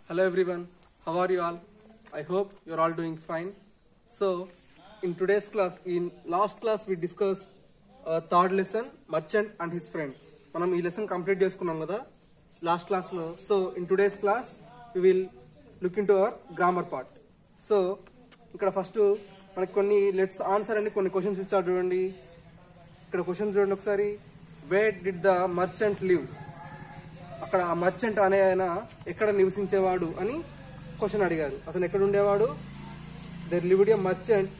Hello everyone, how are you all? I hope you're all doing fine. So, in today's class, in last class we discussed third lesson, merchant and his friend. మనం ఈ lesson complete చేసుకున్నాం కదా last క్లాస్లో. So in today's class we will look in to our grammar part. So ఇక్కడ first మనకి కొన్ని let's answer అని కొన్ని క్వశ్చన్స్ ఇచ్చారు చూడండి. ఇక్కడ క్వశ్చన్స్ చూడండి ఒకసారి. Where did the merchant live? అక్కడ ఆ మర్చెంట్ అనే ఆయన ఎక్కడ నివసించేవాడు అని క్వశ్చన్ అడిగారు. అతను ఎక్కడ ఉండేవాడు? There lived a merchant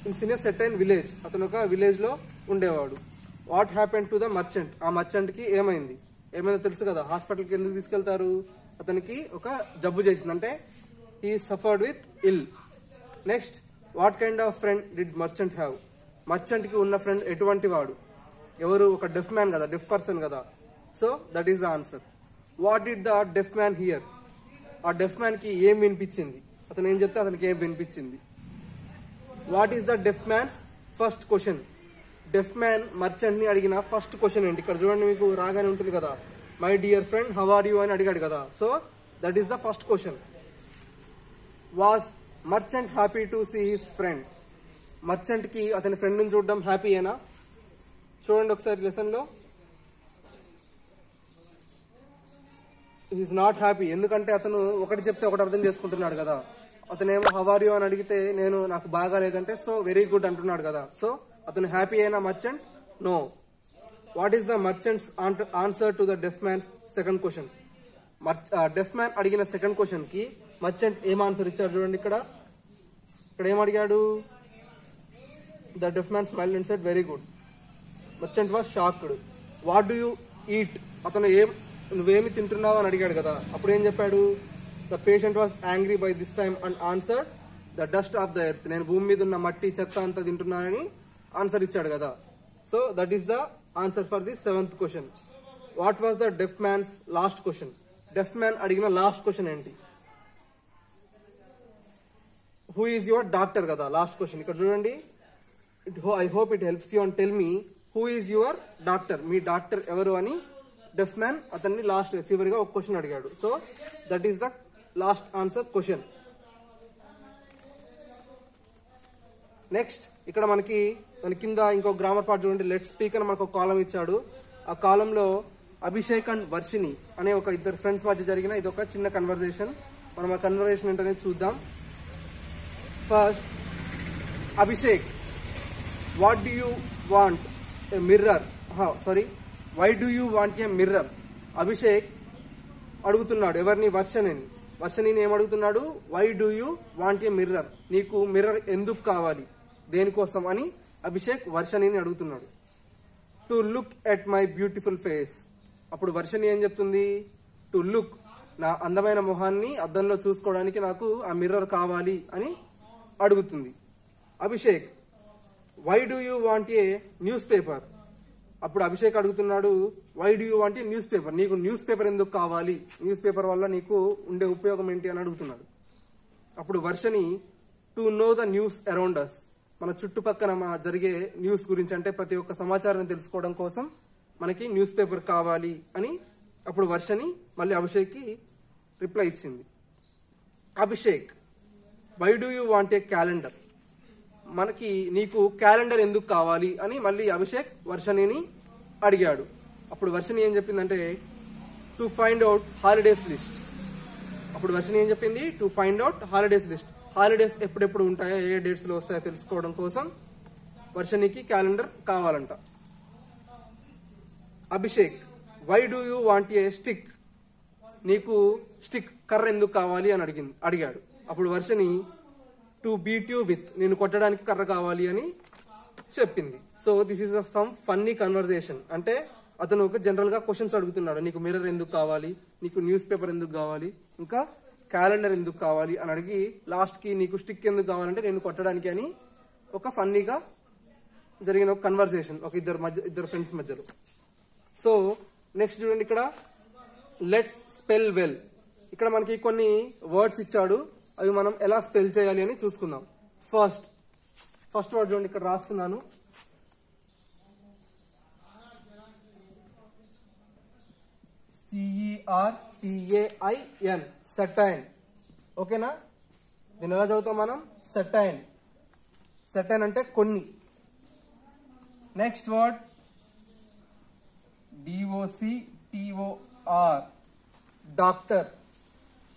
in a certain village. అతను ఒక విలేజ్ లో ఉండేవాడు. What happen to the merchant? ఆ మర్చెంట్ కి ఏమైంది? ఏమైందో తెలుసు కదా, హాస్పిటల్కి ఎందుకు తీసుకెళ్తారు? అతనికి ఒక జబ్బు చేసింది, అంటే he suffered with ill. Next, what kind of friend did merchant have? Merchant కి ఉన్న ఫ్రెండ్ ఎటువంటి వాడు? ఎవరు? ఒక డెఫ్ మ్యాన్ కదా, డెఫ్ పర్సన్ కదా. So that is the answer. What did the deaf man here? ఆ డెఫ్ మ్యాన్ కి ఏం వినిపించింది? అతను ఏం చెప్తే అతనికి ఏం వినిపించింది? What is the deaf man's first question? Deaf man merchant ని అడిగిన ఫస్ట్ క్వశ్చన్ ఏంటి? ఇక్కడ చూడండి, మీకు రాగానే ఉంటుంది కదా, my dear friend how are you అని అడిగాడు కదా. So that is the first question. Was merchant happy to see his friend? Merchant కి అతని ఫ్రెండ్ ని చూడడం హ్యాపీయేనా? చూడండి ఒకసారి లెసన్ లో. Is not happy. ఎందుకంటే అతను ఒకటి చెప్తే ఒకటి అర్థం చేసుకుంటున్నాడు కదా. అతనేమో హౌ ఆర్ యూ అని అడిగితే నేను నాకు బాగా లేదంటే సో వెరీ గుడ్ అంటున్నాడు కదా. సో అతను హ్యాపీ అయినా merchant? No. What is the merchant's answer to the deaf man second question? Deaf man అడిగిన సెకండ్ క్వశ్చన్ కి మర్చెంట్ ఏం ఆన్సర్ ఇచ్చారు చూడండి. ఇక్కడ ఏం అడిగాడు? The deaf man smiled and said very good. Merchant was shocked. What do you eat? అతను నువ్వేమి తింటున్నావు అని అడిగాడు కదా. అప్పుడు ఏం చెప్పాడు? The patient was angry by this time and answered the dust of the earth. నేను భూమి మీద ఉన్న మట్టి చెత్త అంతా తింటున్నానని ఆన్సర్ ఇచ్చాడు కదా. So that is the answer for the seventh question. What was the deaf man's last question? Deaf man అడిగిన లాస్ట్ క్వశ్చన్ ఏంటి? హూ ఈజ్ యువర్ డాక్టర్ కదా లాస్ట్ క్వశ్చన్. ఇక్కడ చూడండి, I hope it helps you and tell me who is your doctor? మీ doctor ఎవరు అని డెఫ్ man అతన్ని last చివరిగా ఒక క్వశ్చన్ అడిగాడు. So that is the last answer question. Next, ఇక్కడ మనకి దాని కింద ఇంకో గ్రామర్ పార్ట్ చూడండి. లెట్ స్పీక్ అని మనకు ఒక కాలం ఇచ్చాడు. ఆ కాలంలో అభిషేక్ అండ్ వర్షిని అనే ఒక ఇద్దరు ఫ్రెండ్స్ మధ్య జరిగిన ఇది ఒక చిన్న కన్వర్జేషన్. మనం ఆ కన్వర్జేషన్ ఏంటనేది చూద్దాం. First, Abhishek, what do you want a mirror? Why do you want a mirror? Abhishek అడుగుతున్నాడు ఎవరిని? వర్షనిని ఏం అడుగుతున్నాడు? Why do you want a mirror? నీకు మిర్రర్ ఎందుకు కావాలి, దేనికోసం అని అభిషేక్ వర్షనిని అడుగుతున్నాడు. To look at my beautiful face. అప్పుడు వర్షని ఏం చెప్తుంది? టు లుక్, నా అందమైన మొహాన్ని అద్దంలో చూసుకోవడానికి నాకు ఆ మిర్రర్ కావాలి అని అడుగుతుంది. Abhishek, why do you want a newspaper? అప్పుడు అభిషేక్ అడుగుతున్నాడు, why do you want a newspaper? నీకు న్యూస్ పేపర్ ఎందుకు కావాలి? న్యూస్ పేపర్ వల్ల నీకు ఉండే ఉపయోగం ఏంటి అని అడుగుతున్నాడు. అప్పుడు వర్షని, to know the news around us. మన చుట్టుపక్కల జరిగే న్యూస్ గురించి, అంటే ప్రతి ఒక్క సమాచారాన్ని తెలుసుకోవడం కోసం మనకి న్యూస్ పేపర్ కావాలి అని అప్పుడు వర్షని మళ్ళీ అభిషేక్ కి రిప్లై ఇచ్చింది. Abhishek, why do you want a calendar? నీకు క్యాలెండర్ ఎందుకు కావాలి అని మళ్ళీ అభిషేక్ వర్షనిని అడిగాడు. అప్పుడు వర్షని ఏం చెప్పిందంటే, to find out holidays list. అప్పుడు వర్షని ఏం చెప్పింది? To find out holidays list. Holidays ఎప్పుడెప్పుడు ఉంటాయో, ఏ డేట్స్ లో వస్తాయో తెలుసుకోవడం కోసం వర్షనికి క్యాలెండర్ కావాలంట. Abhishek, why do you want a stick? నీకు స్టిక్, కర్ర ఎందుకు కావాలి అని అడిగాడు. అప్పుడు వర్షని, టు బీట్ యూ విత్, నేను కొట్టడానికి కర్ర కావాలి అని చెప్పింది. So this is some funny conversation. అంటే అతను ఒక జనరల్ గా క్వశ్చన్స్ అడుగుతున్నాడు. నీకు మిర్రర్ ఎందుకు కావాలి, నీకు న్యూస్ పేపర్ ఎందుకు కావాలి, ఇంకా క్యాలెండర్ ఎందుకు కావాలి అని అడిగి లాస్ట్ కి నీకు స్టిక్ ఎందుకు కావాలంటే నేను కొట్టడానికి అని ఒక ఫన్నీగా జరిగిన ఒక కన్వర్జేషన్ ఒక ఇద్దరు ఫ్రెండ్స్ మధ్యలో. సో నెక్స్ట్ చూడండి, ఇక్కడ లెట్స్ స్పెల్ వెల్. ఇక్కడ మనకి కొన్ని వర్డ్స్ ఇచ్చాడు, అవి మనం ఎలా స్పెల్ చేయాలి అని చూసుకుందాం. ఫస్ట్ వర్డ్ చూడండి, ఇక్కడ రాస్తున్నాను. CERTAIN, certain. ఓకేనా. దీన్ని ఎలా చదువుతాం మనం? సర్టైన్. సర్టైన్ అంటే కొన్ని. Next word DOCTOR, doctor.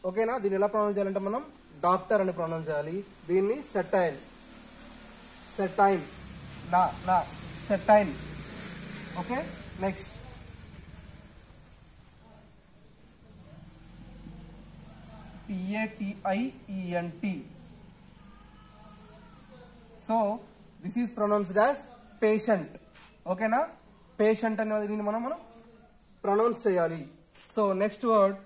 ఓకేనా. దీన్ని ఎలా ప్రొనౌన్స్ చేయాలంటే మనం డాక్టర్ అని ప్రొనౌన్స్ చేయాలి. దీన్ని సెటైన్. సెటైన్ నా నా certain. Okay. Next PATIENT. So this is pronounced as patient. ఓకేనా. పేషెంట్ అనేది దీన్ని మనం ప్రొనౌన్స్ చేయాలి. So next word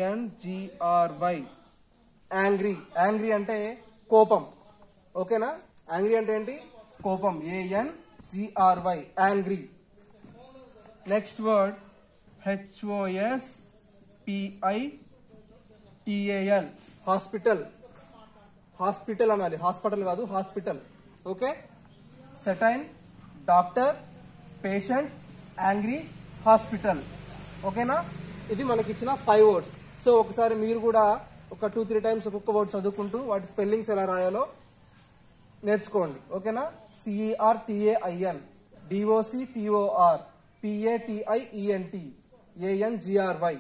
ANGRY, angry. Angry అంటే కోపం. ఓకేనా. యాంగ్రీ అంటే ఏంటి? కోపం. ANGRY, angry. Next word HOSPITAL, hospital. Hospital అనాలి, హాస్పిటల్ కాదు, hospital. Okay. Certain, doctor, patient, angry, hospital. ఓకేనా. ఇది మనకి ఇచ్చిన 5 వర్డ్స్. సో ఒకసారి మీరు కూడా ఒక 2-3 టైమ్స్ ఒక్కొక్క వర్డ్ చదువుకుంటూ వాటి స్పెల్లింగ్స్ ఎలా రాయాలో నేర్చుకోండి. ఓకేనా. CERTAIN, DOCTOR, PATIENT, ANGRY,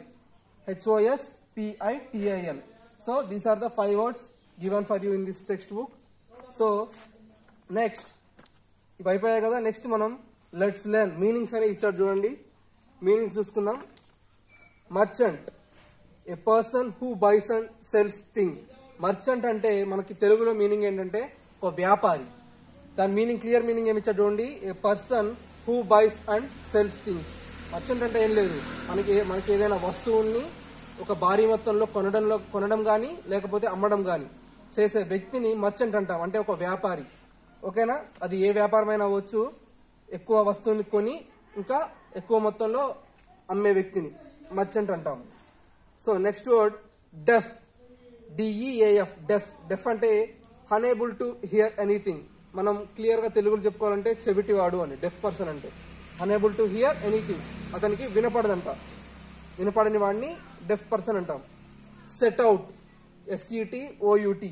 HOSPITAL. So these are the 5 words given for you in this textbook. So next ఇవి అయిపోయాయి కదా. నెక్స్ట్ మనం లెట్స్ లెర్న్ మీనింగ్స్ అని ఇచ్చాడు చూడండి. మీనింగ్స్ చూసుకుందాం. Merchant, a person who buys and sells thing. Merchant అంటే మనకి తెలుగులో మీనింగ్ ఏంటంటే ఒక వ్యాపారి. దాని మీనింగ్, క్లియర్ మీనింగ్ ఏమి ఇచ్చాడు చూడండి. A person who buys and sells things. Merchant అంటే ఏం లేదు, మనకి ఏదైనా వస్తువుని ఒక భారీ మొత్తంలో కొనడం కానీ లేకపోతే అమ్మడం కానీ చేసే వ్యక్తిని మర్చెంట్ అంటాం. అంటే ఒక వ్యాపారి. ఓకేనా. అది ఏ వ్యాపారమైనా అవ్వచ్చు. ఎక్కువ వస్తువుని కొని ఇంకా ఎక్కువ మొత్తంలో అమ్మే వ్యక్తిని మర్చెంట్ అంటాం. సో నెక్స్ట్ వర్డ్ డెఫ్, DEAF, డెఫ్. డెఫ్ అంటే అనేబుల్ టు హియర్ ఎనీథింగ్. మనం క్లియర్గా తెలుగులో చెప్పుకోవాలంటే చెవిటివాడు అని. డెఫ్ పర్సన్ అంటే అనేబుల్ టు హియర్ ఎనీథింగ్, అతనికి వినపడదంట. వినపడని వాడిని డెఫ్ పర్సన్ అంటాం. సెట్అవుట్, SETOUT.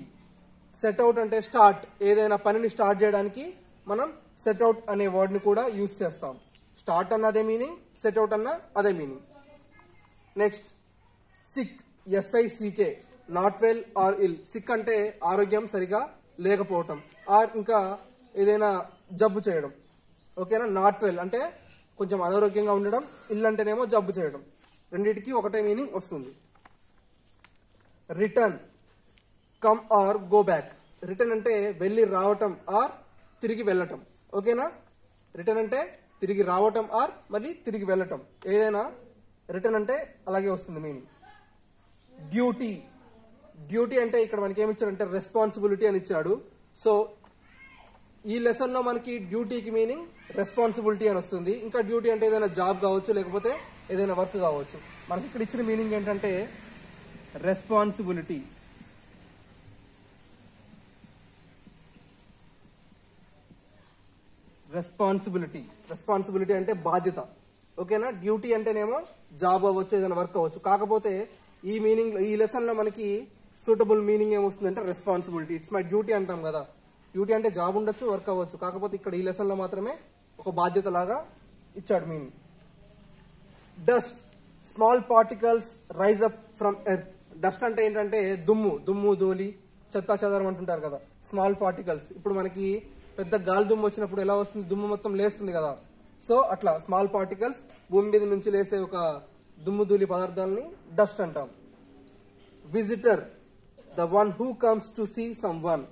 సెట్అవుట్ అంటే స్టార్ట్. ఏదైనా పనిని స్టార్ట్ చేయడానికి మనం సెట్అవుట్ అనే వర్డ్ని కూడా యూజ్ చేస్తాం. స్టార్ట్ అన్న అదే మీనింగ్, సెట్అవుట్ అన్న అదే meaning. Next sick, SICK, not well or ill. Sick అంటే ఆరోగ్యం సరిగా లేకపోవటం, ఆర్ ఇంకా ఏదైనా జబ్బు చేయడం. ఓకేనా. నాట్ వెల్ అంటే కొంచెం అనారోగ్యంగా ఉండడం, ఇల్ అంటేనేమో జబ్బు చేయడం. రెండింటికి ఒకటే మీనింగ్ వస్తుంది. Return, come or go back. Return అంటే వెళ్ళి రావటం ఆర్ తిరిగి వెళ్ళటం. ఓకేనా. రిటర్న్ అంటే తిరిగి రావటం ఆర్ మళ్ళీ తిరిగి వెళ్ళటం. ఏదైనా రిటర్న్ అంటే అలాగే వస్తుంది మీనింగ్. డ్యూటీ, డ్యూటీ అంటే ఇక్కడ మనకి ఏమి ఇచ్చాడంటే రెస్పాన్సిబిలిటీ అని ఇచ్చాడు. సో ఈ లెసన్ లో మనకి డ్యూటీకి మీనింగ్ రెస్పాన్సిబిలిటీ అని వస్తుంది. ఇంకా డ్యూటీ అంటే ఏదైనా జాబ్ కావచ్చు, లేకపోతే ఏదైనా వర్క్ కావచ్చు. మనకి ఇక్కడ ఇచ్చిన మీనింగ్ ఏంటంటే రెస్పాన్సిబిలిటీ. రెస్పాన్సిబిలిటీ, రెస్పాన్సిబిలిటీ అంటే బాధ్యత. ఓకేనా. డ్యూటీ అంటేనేమో జాబ్ అవ్వచ్చు, ఏదైనా వర్క్ అవ్వచ్చు. కాకపోతే ఈ మీనింగ్, ఈ లెసన్ లో మనకి సూటబుల్ మీనింగ్ ఏమొస్తుందంటే రెస్పాన్సిబిలిటీ. ఇట్స్ మై డ్యూటీ అంటాం కదా. డ్యూటీ అంటే జాబ్ ఉండొచ్చు, వర్క్ అవ్వచ్చు. కాకపోతే ఇక్కడ ఈ లెసన్ లో మాత్రమే ఒక బాధ్యత లాగా ఇచ్చాడు meaning. Dust, small particles rise up from earth. Dust అంటే ఏంటంటే దుమ్ము ధూళి, చెత్తా చెదారం అంటుంటారు కదా. స్మాల్ పార్టికల్స్, ఇప్పుడు మనకి పెద్ద గాలి దుమ్ము వచ్చినప్పుడు ఎలా వస్తుంది, దుమ్ము మొత్తం లేస్తుంది కదా. సో అట్లా స్మాల్ పార్టికల్స్, భూమి మీద నుంచి లేసే ఒక దుమ్ము ధూళి పదార్థాలని డస్ట్ అంటాం. Visitor, the one who comes to see someone.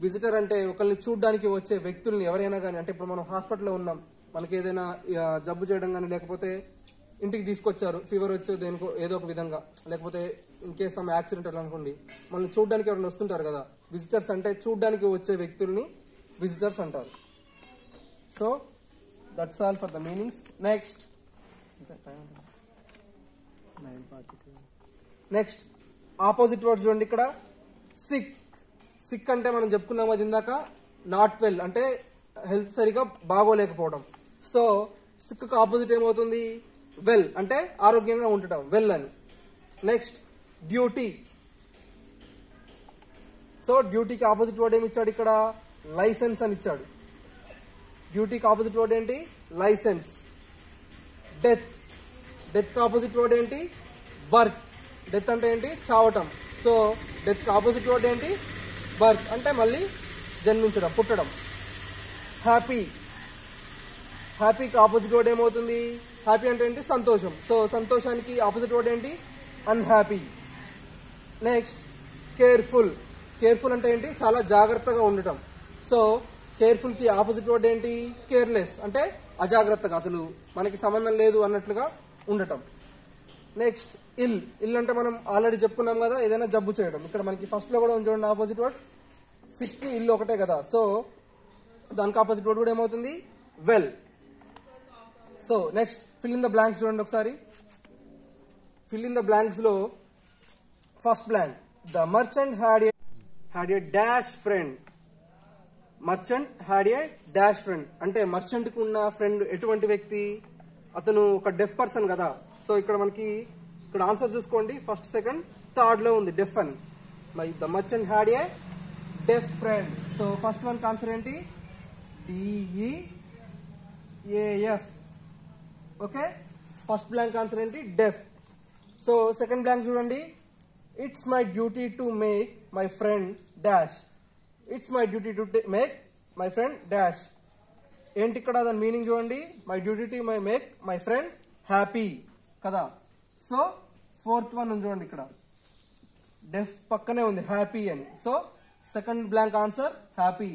Visitor అంటే ఒకరిని చూడడానికి వచ్చే వ్యక్తుల్ని ఎవరైనా కానీ. అంటే ఇప్పుడు మనం హాస్పిటల్లో ఉన్నాం, మనకి ఏదైనా జబ్బు చేయడం కానీ, లేకపోతే ఇంటికి తీసుకొచ్చారు, ఫీవర్ వచ్చో దేనికో ఏదో ఒక విధంగా, లేకపోతే ఇన్ కేస్ సమ్ యాక్సిడెంట్ అలా అనుకోండి, మనల్ని చూడడానికి ఎవరైనా వస్తుంటారు కదా. విజిటర్స్ అంటే చూడడానికి వచ్చే వ్యక్తుల్ని విజిటర్స్ అంటారు. So that's all for the meanings. Next opposite words చూడండి. ఇక్కడ సిక్, సిక్ అంటే మనం చెప్పుకున్నాం అది ఇందాక, నాట్ వెల్ అంటే హెల్త్ సరిగా బాగోలేకపోవడం. సో సిక్ కు ఆపోజిట్ ఏమవుతుంది, వెల్ అంటే ఆరోగ్యంగా ఉండటం, వెల్ అని. నెక్స్ట్ డ్యూటీ, సో డ్యూటీకి ఆపోజిట్ వర్డ్ ఏమి ఇచ్చాడు ఇక్కడ? లైసెన్స్ అని ఇచ్చాడు. డ్యూటీకి ఆపోజిట్ వర్డ్ ఏంటి? License. Death, death opposite word ఏంటి? బర్త్. డెత్ అంటే ఏంటి? చావటం. సో డెత్ ఆపోజిట్ వర్డ్ ఏంటి? బర్త్ అంటే మళ్ళీ జన్మించడం, పుట్టడం. హ్యాపీ, హ్యాపీకి ఆపోజిట్ వర్డ్ ఏమవుతుంది? హ్యాపీ అంటే ఏంటి? సంతోషం. సో సంతోషానికి ఆపోజిట్ వర్డ్ ఏంటి? అన్హ్యాపీ. Next careful. కేర్ఫుల్ అంటే ఏంటి? చాలా జాగ్రత్తగా ఉండటం. సో కేర్ఫుల్కి ఆపోజిట్ వర్డ్ ఏంటి? కేర్లెస్ అంటే అజాగ్రత్తగా, అసలు మనకి సంబంధం లేదు అన్నట్లుగా ఉండటం. నెక్స్ట్ ఇల్. ఇల్ అంటే మనం ఆల్రెడీ చెప్పుకున్నాం కదా, ఏదైనా జబ్బు చేయడం. ఇక్కడ మనకి ఫస్ట్లో కూడా ఉంది చూడండి ఆపోజిట్ వర్డ్. సిక్, ఇల్లు ఒకటే కదా. సో దానికి ఆపోజిట్ వర్డ్ కూడా ఏమవుతుంది? Well. So next fill in the blanks చూడండి ఒకసారి. ఫిల్ ఇన్ ద బ్లాంక్స్ లో first blank, the merchant had a dash friend. Merchant had a dash friend అంటే మర్చెంట్ కు ఉన్న ఫ్రెండ్ ఎటువంటి వ్యక్తి? అతను ఒక డెఫ్ పర్సన్ కదా. సో ఇక్కడ మనకి ఇక్కడ ఆన్సర్ చూసుకోండి, ఫస్ట్ సెకండ్ థర్డ్ లో ఉంది డెఫ్ అని. మరి the merchant had a deaf friend. So first one answer ఏంటి? DEAF. Okay, first blank answer ఏంటి? డెఫ్. సో సెకండ్ బ్లాంక్ చూడండి, it's my duty to make my friend dash. It's my duty to make my friend dash. ఏంటి ఇక్కడ దాని meaning చూడండి, my duty to make my friend happy కదా. So fourth one ఉంది చూడండి, ఇక్కడ డెఫ్ పక్కనే ఉంది హ్యాపీ అని. So second blank answer happy.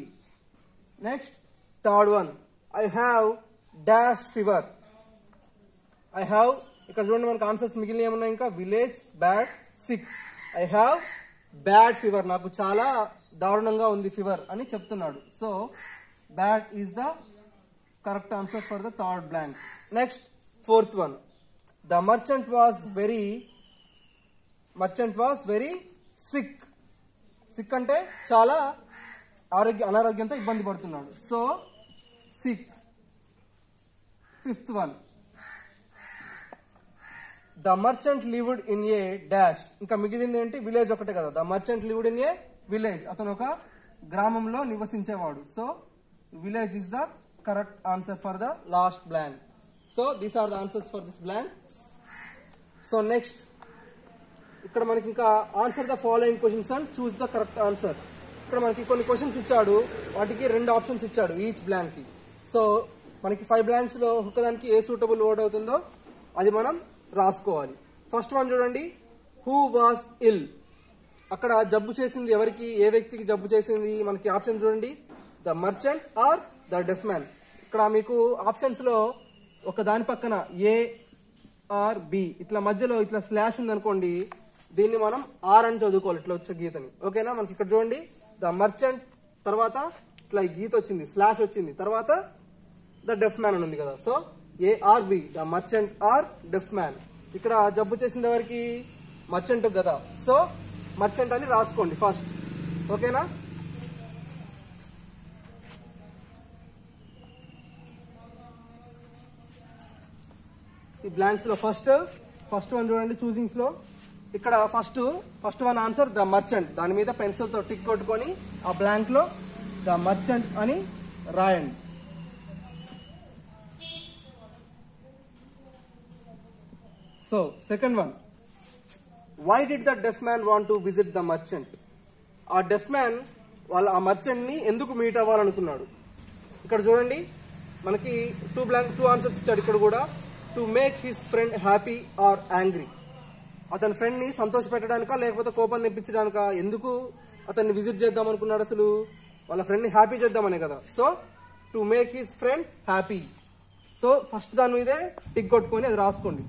Next third one, I have dash fever. I have, ఇక్కడ చూడండి మనకు ఆన్సర్స్ మిగిలిన ఏమన్నాయి ఇంకా? Village, bad, sick. I have bad fever, నాకు చాలా దారుణంగా ఉంది ఫీవర్ అని చెప్తున్నాడు. So bad is the correct answer for the third blank. Next fourth one, the merchant was very sick. Sick అంటే చాలా అనారోగ్యంతో ఇబ్బంది పడుతున్నాడు. So sick. Fifth one, the merchant lived in a dash. ఇంకా మిగిలింది ఏంటి? విలేజ్ ఒకటే కదా. The merchant lived in a village, అతను ఒక గ్రామంలో నివసించేవాడు. So village is the correct answer for the last blank. So these are the answers for this blank. So next ఇక్కడ మనకి ఇంకా answer the following questions and choose the correct answer. ఇక్కడ మనకి కొన్ని క్వశ్చన్స్ ఇచ్చాడు, వాటికి 2 ఆప్షన్స్ ఇచ్చాడు each blank కి. సో మనకి 5 బ్లాంక్స్ లో ఒక్కదానికి ఏ సూటబుల్ వర్డ్ అవుతుందో అది మనం రాసుకోవాలి. ఫస్ట్ వన్ చూడండి, హూ వాస్ ఇల్. అక్కడ జబ్బు చేసింది ఎవరికి? ఏ వ్యక్తికి జబ్బు చేసింది? మనకి ఆప్షన్ చూడండి, the merchant or the deaf man. ఇక్కడ మీకు ఆప్షన్స్ లో ఒక దాని పక్కన ఏ ఆర్ బి ఇట్లా మధ్యలో ఇట్లా స్లాష్ ఉంది అనుకోండి, దీన్ని మనం ఆర్ అని చదువుకోవాలి, ఇట్లా వచ్చే గీతని. ఓకేనా? మనకి ఇక్కడ చూడండి, ద మర్చెంట్ తర్వాత ఇట్లా గీత వచ్చింది, స్లాష్ వచ్చింది, తర్వాత ద డెఫ్ మ్యాన్ అని ఉంది కదా. So A or B, the merchant or deaf man. ఇక్కడ జబ్బు చేసింది ఎవరికి? మర్చెంట్ కదా. సో మర్చెంట్ అని రాసుకోండి ఫస్ట్. ఓకేనా? ఈ బ్లాంక్స్ లో ఫస్ట్ వన్ చూడండి, చూసింగ్స్ లో ఇక్కడ first one answer the merchant. దాని మీద పెన్సిల్ తో టిక్ కొట్టుకొని ఆ బ్లాంక్ లో ద మర్చెంట్ అని రాయండి. So second one, why did the deaf man want to visit the merchant. ఆ డెఫ్ మ్యాన్ ఆ మర్చెంట్ ని ఎందుకు మీట్ అవ్వాలనుకున్నాడు? ఇక్కడ చూడండి మనకి 2 ఆన్సర్స్ ఇచ్చాడు. ఇక్కడ కూడా to make his friend happy or angry. అతని ఫ్రెండ్ ని సంతోష పెట్టడానికా లేకపోతే కోపం తెప్పించడానికా? ఎందుకు అతన్ని విజిట్ చేద్దాం అనుకున్నాడు? అసలు వాళ్ళ ఫ్రెండ్ ని హ్యాపీ చేద్దామనే కదా. So to make his friend happy. So first దాని మీదే టిక్ కొట్టుకొని అది రాసుకోండి,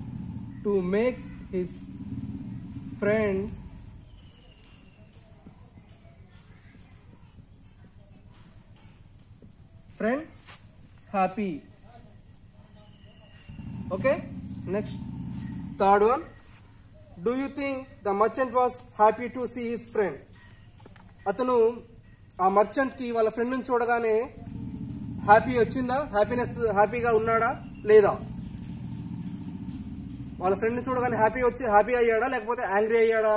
to make his friend happy. Okay, next third one, do you think the merchant was happy to see his friend. అతను ఆ మర్చెంట్ కి వాళ్ళ ఫ్రెండ్ ని చూడగానే హ్యాపీ వచ్చిందా? హ్యాపీగా ఉన్నాడా లేదా? వాళ్ళ ఫ్రెండ్ ని చూడగానే హ్యాపీ అయ్యాడా లేకపోతే యాంగ్రీ అయ్యాడా?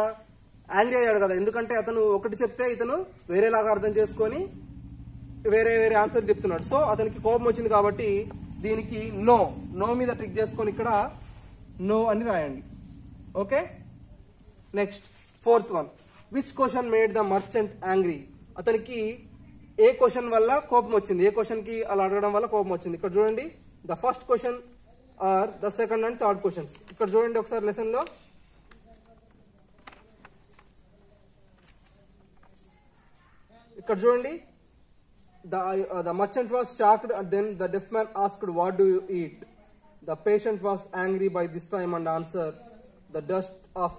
యాంగ్రీ అయ్యాడు కదా, ఎందుకంటే అతను ఒకటి చెప్తే ఇతను వేరేలాగా అర్థం చేసుకొని వేరే వేరే ఆన్సర్ చెప్తున్నాడు. సో అతనికి కోపం వచ్చింది కాబట్టి దీనికి నో మీద ట్రిక్ చేసుకొని ఇక్కడ నో అని రాయండి. Okay, next 4th one, which question made the merchant angry? అతనికి ఏ క్వశ్చన్ వల్ల కోపం వచ్చింది, ఏ క్వశ్చన్ కి అలా అడగడం వల్ల కోపం వచ్చింది? ఇక్కడ చూడండి, the first question or the second and third questions. ఇక్కడ చూడండి ఒకసారి లెసన్ లో, ఇక్కడ చూడండి, the merchant was shocked and then the deaf man asked, what do you eat? The patient was angry by this time and answered, the dust of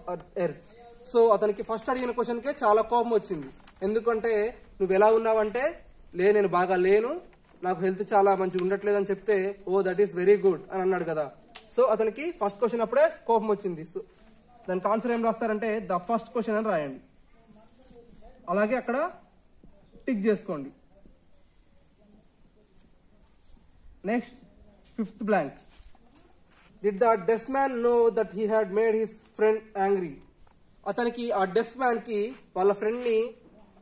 earth. So అతనికి first అడిగిన question కే చాలా కోపం వచ్చింది. ఎందుకంటే నువ్వు ఎలా ఉన్నావంటే, నేను బాగా లేను, నాకు హెల్త్ చాలా మంచిగా ఉండట్లేదు అని చెప్తే, oh that is very good అని అన్నాడు కదా. సో అతనికి ఫస్ట్ క్వశ్చన్ అప్పుడే కోపం వచ్చింది. సో దానికి ఆన్సర్ ఏం రాస్తారంటే ద ఫస్ట్ క్వశ్చన్ అని రాయండి. అలాగే అక్కడ టిక్ చేసుకోండి. Next 5th blank, did the deaf man know that he had made his friend angry? అతనికి ఆ డెఫ్ మ్యాన్ కి వాళ్ళ ఫ్రెండ్ ని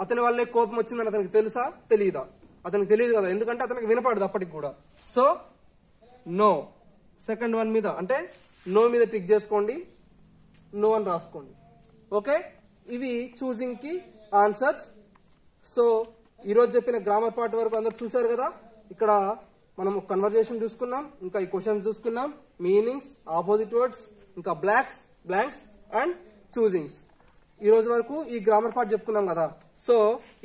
అతని వల్లే కోపం వచ్చిందని అతనికి తెలుసా తెలియదా? అతనికి తెలియదు కదా, ఎందుకంటే అతనికి వినపడదు అప్పటికి కూడా. సో నో, సెకండ్ వన్ మీద అంటే నో మీద టిక్ చేసుకోండి, నో అని రాసుకోండి. ఓకే, ఇవి చూసింగ్ కి ఆన్సర్స్. సో ఈరోజు చెప్పిన గ్రామర్ పార్ట్ వరకు అందరు చూసారు కదా. ఇక్కడ మనం కన్వర్జేషన్ చూసుకున్నాం, ఇంకా ఈ క్వశ్చన్ చూసుకున్నాం, మీనింగ్స్, ఆపోజిట్ వర్డ్స్, ఇంకా బ్లాంక్స్ అండ్ చూసింగ్స్. ఈ రోజు వరకు ఈ గ్రామర్ పార్ట్ చెప్పుకున్నాం కదా. సో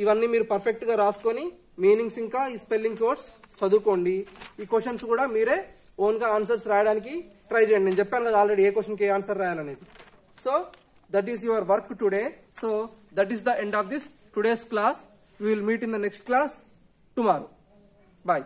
ఇవన్నీ మీరు పర్ఫెక్ట్ గా రాసుకొని మీనింగ్స్ ఇంకా ఈ స్పెల్లింగ్ వర్డ్స్ చదువుకోండి. ఈ క్వశ్చన్స్ కూడా మీరే ఓన్ గా ఆన్సర్స్ రాయడానికి ట్రై చేయండి. నేను చెప్పాను కదా ఆల్రెడీ ఏ క్వశ్చన్ కి ఏ ఆన్సర్ రాయాలనేది. So that is your work today. So that is the end of this today's class. We will meet in the next class tomorrow. Bye.